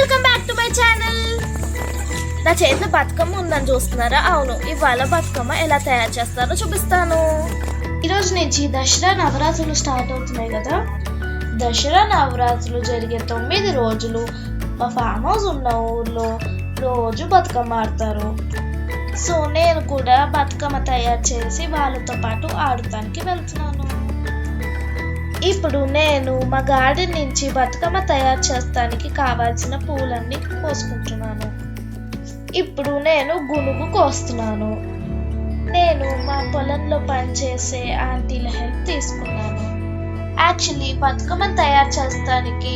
Welcome back to my channel. నా చేతిలో బతుకమ్మ ఉందని చూస్తున్నారా? అవును, ఇవాళ బతుకమ్మ ఎలా తయారు చేస్తారో చూపిస్తాను. ఈరోజు నుంచి దసరా నవరాత్రులు స్టార్ట్ అవుతున్నాయి కదా. దసరా నవరాత్రులు జరిగే 9 రోజులు మా ఫామ్ హౌస్ ఉన్న ఊర్లో రోజు బతుకమ్మ ఆడతారు. సో నేను కూడా బతుకమ్మ తయారు చేసి వాళ్ళతో పాటు ఆడటానికి వెళ్తున్నాను. ఇప్పుడు నేను మా గార్డెన్ నుంచి బతుకమ్మ తయారు చేస్తానికి కావాల్సిన పూలన్నీ కోసుకుంటున్నాను. ఇప్పుడు నేను గునుగు కోస్తున్నాను. నేను మా పొలంలో పనిచేసే ఆంటీల హెల్ప్ తీసుకున్నాను. యాక్చువల్లీ బతుకమ్మ తయారు చేస్తానికి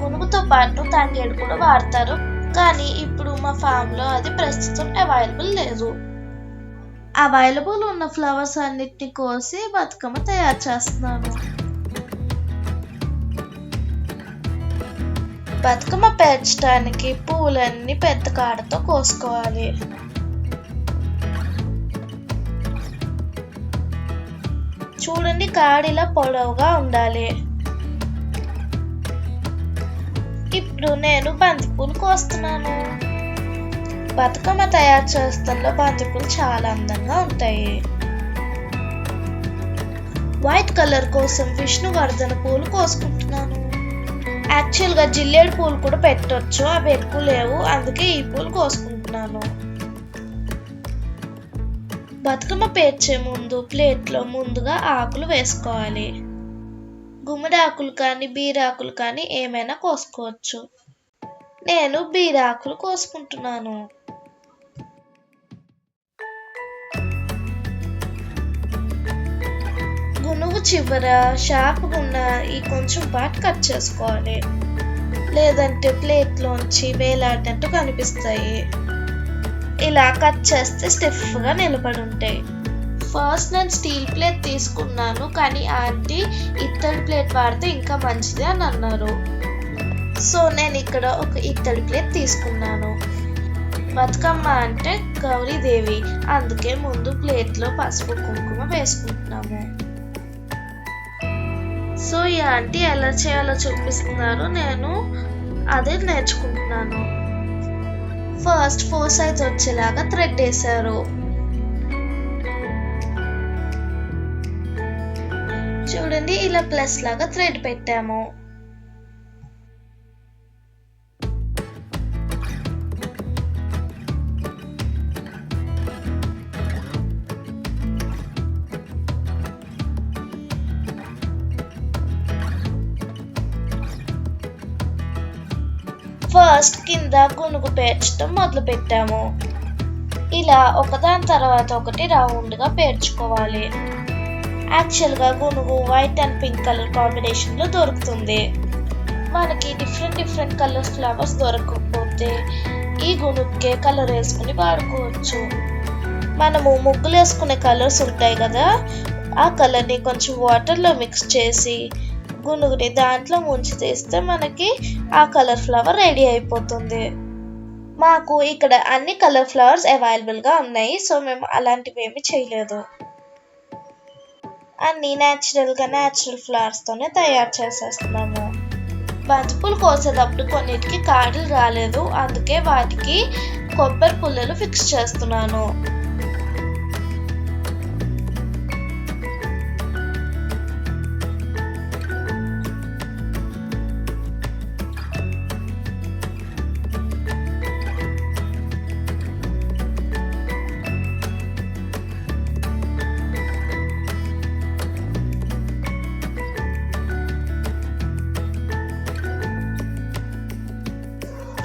గునుగుతో పాటు తంగేడు కూడా వాడతారు, కానీ ఇప్పుడు మా ఫామ్లో అది ప్రస్తుతం అవైలబుల్ లేదు. అవైలబుల్ ఉన్న ఫ్లవర్స్ అన్నిటిని కోసి బతుకమ్మ తయారు చేస్తున్నాను. బతుకమ్మ పేర్చడానికి పువ్వులన్నీ పెద్ద కాడతో కోసుకోవాలి. చూడండి, కాడిలా పొడవుగా ఉండాలి. ఇప్పుడు నేను బంతిపూలు కోస్తున్నాను. బతుకమ్మ తయారు చేస్తున్న బంతిపూలు చాలా అందంగా ఉంటాయి. వైట్ కలర్ కోసం విష్ణువర్ధన పూలు కోసుకుంటున్నాను. యాక్చువల్గా జిల్లేడు పూలు కూడా పెట్టొచ్చు, అవి ఎక్కువ లేవు, అందుకే ఈ పూలు కోసుకుంటున్నాను. బతుకమ్మ పేర్చే ముందు ప్లేట్లో ముందుగా ఆకులు వేసుకోవాలి. గుమ్మడి ఆకులు కానీ బీరాకులు కానీ ఏమైనా కోసుకోవచ్చు. నేను బీరాకులు కోసుకుంటున్నాను. గునుగు చివర షార్ప్గా ఉన్న ఈ కొంచెం పార్ట్ కట్ చేసుకోవాలి, లేదంటే ప్లేట్లోంచి వేలాడినట్టు కనిపిస్తాయి. ఇలా కట్ చేస్తే స్టిఫ్గా నిలబడి ఉంటాయి. ఫస్ట్ నేను స్టీల్ ప్లేట్ తీసుకున్నాను, కానీ ఆంటీ ఇత్తడి ప్లేట్ వాడితే ఇంకా మంచిది అని అన్నారు. సో నేను ఇక్కడ ఒక ఇత్తడి ప్లేట్ తీసుకున్నాను. బతుకమ్మ అంటే గౌరీదేవి, అందుకే ముందు ప్లేట్లో పసుపు కుంకుమ వేసుకుంటున్నాము. సో ఈ ఆంటీ ఎలా చేయాలో చూపిస్తున్నారు, నేను అదే నేర్చుకుంటున్నాను. ఫస్ట్ 4 సైజ్ వచ్చేలాగా థ్రెడ్ వేశారు. చూడండి, ఇలా ప్లస్ లాగా థ్రెడ్ పెట్టాము. ఫస్ట్ కింద గునుగు పేర్చడం మొదలు పెట్టాము. ఇలా ఒకదాని తర్వాత ఒకటి రౌండ్గా పేర్చుకోవాలి. యాక్చువల్గా గునుగు వైట్ అండ్ పింక్ కలర్ కాంబినేషన్లో దొరుకుతుంది. మనకి డిఫరెంట్ కలర్స్ ఫ్లవర్స్ దొరకకపోతే ఈ గునుగుకే కలర్ వేసుకుని వాడుకోవచ్చు. మనము ముగ్గులు వేసుకునే కలర్స్ ఉంటాయి కదా, ఆ కలర్ని కొంచెం వాటర్లో మిక్స్ చేసి గునుగుని దాంట్లో ముంచి తీస్తే మనకి ఆ కలర్ ఫ్లవర్ రెడీ అయిపోతుంది. మాకు ఇక్కడ అన్ని కలర్ ఫ్లవర్స్ అవైలబుల్గా ఉన్నాయి, సో మేము అలాంటివి ఏమి చేయలేదు. అన్ని న్యాచురల్ ఫ్లవర్స్తోనే తయారు చేసేస్తున్నాము. బంతిపూలు కోసేటప్పుడు కొన్నిటికి కాడలు రాలేదు, అందుకే వాటికి కొబ్బరి పుల్లలు ఫిక్స్ చేస్తున్నాను.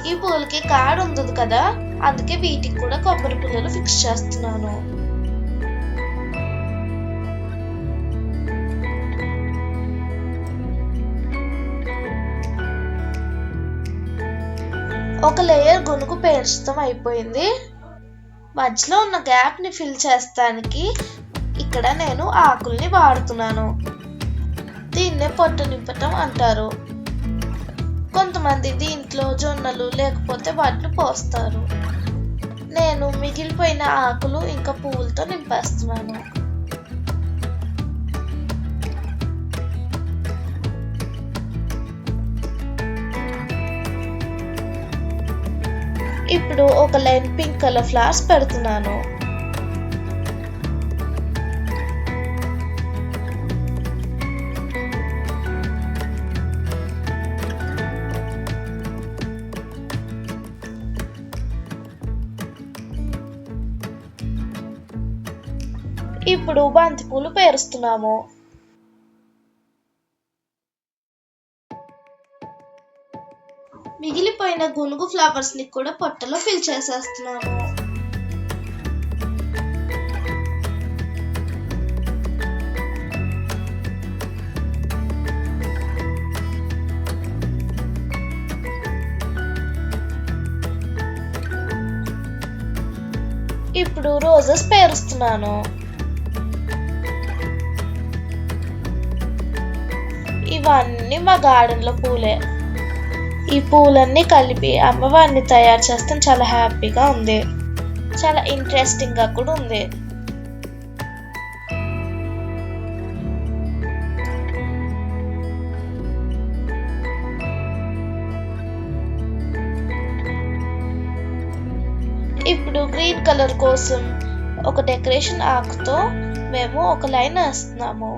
ఈ పూలకి కాడ ఉంటుంది కదా, అందుకే వీటికి కూడా కొబ్బరి పుల్లలు ఫిక్స్ చేస్తున్నాను. ఒక లేయర్ గునుగు పేర్చడం అయిపోయింది. మధ్యలో ఉన్న గ్యాప్ ని ఫిల్ చేస్తానికి ఇక్కడ నేను ఆకుల్ని వాడుతున్నాను. దీన్నే పొట్టు నింపటం అంటారు. కొంతమంది దీంట్లో జొన్నలు లేకపోతే వాటిని పోస్తారు. నేను మిగిలిపోయిన ఆకులు ఇంకా పువ్వులతో నింపేస్తున్నాను. ఇప్పుడు ఒక లైన్ పింక్ కలర్ ఫ్లవర్స్ పెడుతున్నాను. ఇప్పుడు బంతి పూలు పేరుస్తున్నాము. మిగిలిపోయిన గునుగు ఫ్లవర్స్ ని కూడా పొట్టలో ఫిల్ చేసేస్తున్నాము. ఇప్పుడు రోజెస్ పేరుస్తున్నాను. ఇవన్నీ మా గార్డెన్లో పూలే. ఈ పూలన్నీ కలిపి అమ్మవారిని తయారు చేస్తే చాలా హ్యాపీగా ఉంది, చాలా ఇంట్రెస్టింగ్ గా కూడా ఉంది. ఇప్పుడు గ్రీన్ కలర్ కోసం ఒక డెకరేషన్ ఆకుతో మేము ఒక లైన్ వేస్తున్నాము.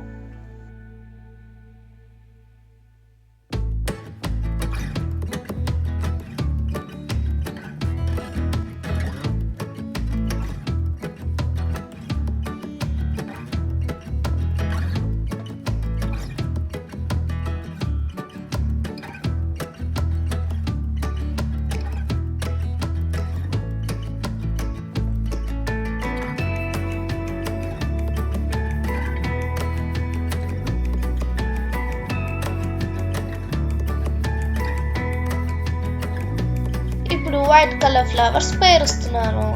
ఇప్పుడు వైట్ కలర్ ఫ్లవర్స్ పేరుస్తున్నాను.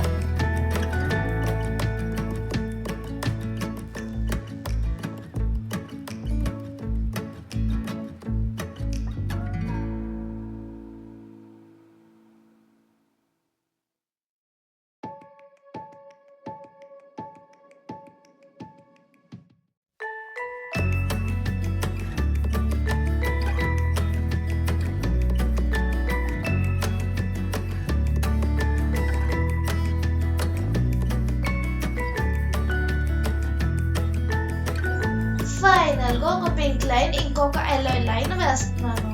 ఫైనల్ గా ఒక పింక్ లైన్ ఇంకొక ఎల్లో లైన్ వేస్తున్నాను.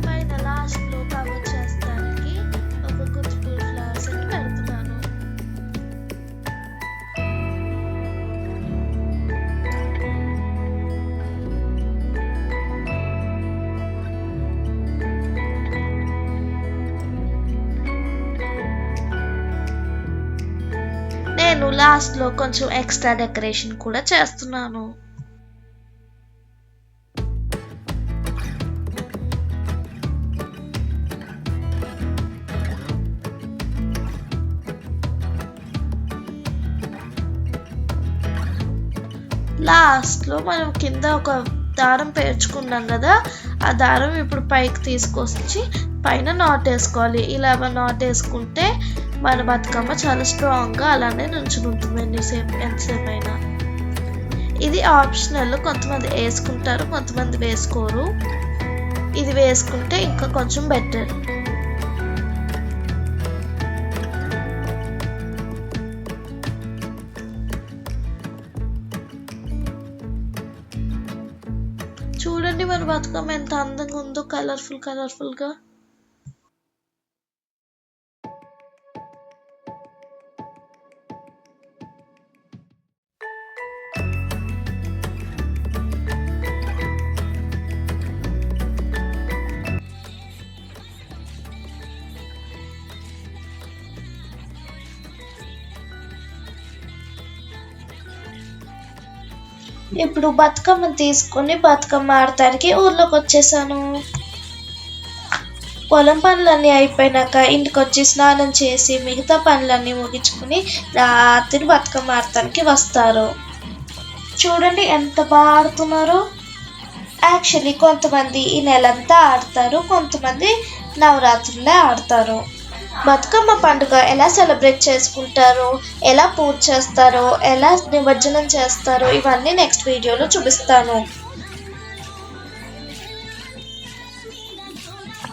పైన లాస్ట్ లో కవర్ చేస్తానికి ఒక గుత్తిపూల ఫ్లవర్స్ పెడుతున్నాను. నేను లాస్ట్ లో కొంచెం ఎక్స్ట్రా డెకరేషన్ కూడా చేస్తున్నాను. లాస్ట్ లో మనం కింద ఒక దారం పేర్చుకున్నాం కదా, ఆ దారం ఇప్పుడు పైకి తీసుకొచ్చి పైన నాట్ వేసుకోవాలి. ఇలా నాట్ వేసుకుంటే మన బతుకమ్మ చాలా స్ట్రాంగ్ గా అలానే నుంచుని ఉంటుంది ఎంతసేపు అయినా. ఇది ఆప్షనల్, కొంతమంది వేసుకుంటారు కొంతమంది వేసుకోరు. ఇది వేసుకుంటే ఇంకా కొంచెం బెటర్. చూడండి మన బతుకమ్మ ఎంత అందంగా ఉందో, కలర్ఫుల్ గా. ఇప్పుడు బతుకమ్మ తీసుకుని బతుకమ్మ ఆడటానికి ఊర్లోకి వచ్చేసాను. పొలం పనులన్నీ అయిపోయినాక ఇంటికి వచ్చి స్నానం చేసి మిగతా పనులన్నీ ముగించుకుని రాత్రి బతుకమ్మ ఆడటానికి వస్తారు. చూడండి ఎంత బాగా ఆడుతున్నారు. యాక్చువల్లీ కొంతమంది ఈ నెలంతా ఆడతారు, కొంతమంది నవరాత్రులే ఆడతారు. బతుకమ్మ పండుగ ఎలా సెలబ్రేట్ చేసుకుంటారో, ఎలా పూజ చేస్తారో, ఎలా నిమజ్జనం చేస్తారో ఇవన్నీ నెక్స్ట్ వీడియోలో చూపిస్తాను.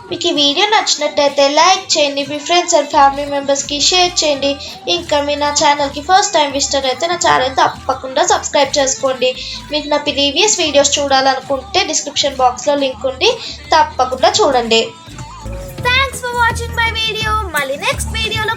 మీకు ఈ వీడియో నచ్చినట్టయితే లైక్ చేయండి, మీ ఫ్రెండ్స్ అండ్ ఫ్యామిలీ మెంబర్స్కి షేర్ చేయండి. ఇంకా మీ నా ఛానల్కి ఫస్ట్ టైం విజిటర్ అయితే నా ఛానల్ తప్పకుండా సబ్స్క్రైబ్ చేసుకోండి. మీకు నా ప్రీవియస్ వీడియోస్ చూడాలనుకుంటే డిస్క్రిప్షన్ బాక్స్లో లింక్ ఉంది, తప్పకుండా చూడండి. Thanks for watching my video. మళ్ళీ నెక్స్ట్ వీడియోలో